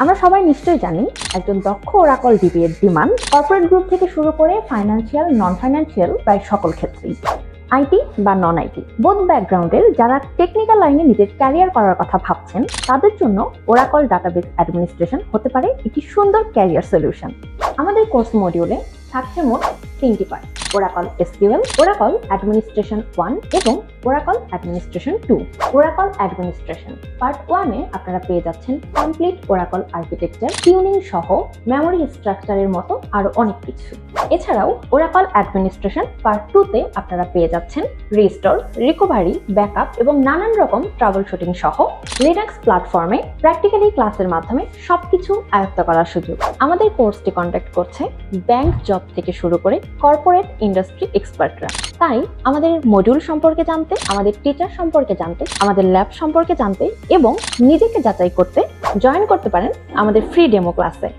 আমরা সবাই নিশ্চয়ই জানি একজন দক্ষ ওরাকল ডিবিএ এর ডিমান্ড কর্পোরেট গ্রুপ থেকে শুরু করে ফাইন্যান্সিয়াল, নন ফাইন্যান্সিয়াল প্রায় সকল ক্ষেত্রেই। আইটি বা নন আইটি বোথ ব্যাকগ্রাউন্ডের যারা টেকনিক্যাল লাইনে নিজের ক্যারিয়ার করার কথা ভাবছেন তাদের জন্য ওরাকল ডাটাবেস অ্যাডমিনিস্ট্রেশন হতে পারে একটি সুন্দর ক্যারিয়ার সলিউশন। আমাদের কোর্স মডিউলে থাকছে মোট 3টি part: Oracle SQL, Oracle administration 1 এবং Oracle administration 2। Oracle administration part 1 এ আপনারা পেয়ে যাচ্ছেন কমপ্লিট ওরাকল আর্কিটেকচার, টিউনিং সহ মেমোরি স্ট্রাকচারের মতো আরো অনেক কিছু। এছাড়াও ওরাকল অ্যাডমিনিস্ট্রেশন পার্ট 2 তে আপনারা পেয়ে যাচ্ছেন রিস্টোর, রিকভারি, ব্যাকআপ এবং নানান রকম ট্রাবল শুটিং সহ লিনাক্স প্ল্যাটফর্মে প্র্যাকটিক্যালি ক্লাসের মাধ্যমে সবকিছু আয়ত্ত করার সুযোগ। আমাদের কোর্সটি কন্ডাক্ট করছে ব্যাংক, জব থেকে শুরু করে কর্পোরেট ইন্ডাস্ট্রি এক্সপার্টরা। তাই আমাদের মডিউল সম্পর্কে জানতে, আমাদের টিচার সম্পর্কে জানতে, আমাদের ল্যাব সম্পর্কে জানতে এবং নিজেকে যাচাই করতে জয়েন করতে পারেন আমাদের ফ্রি ডেমো ক্লাসে।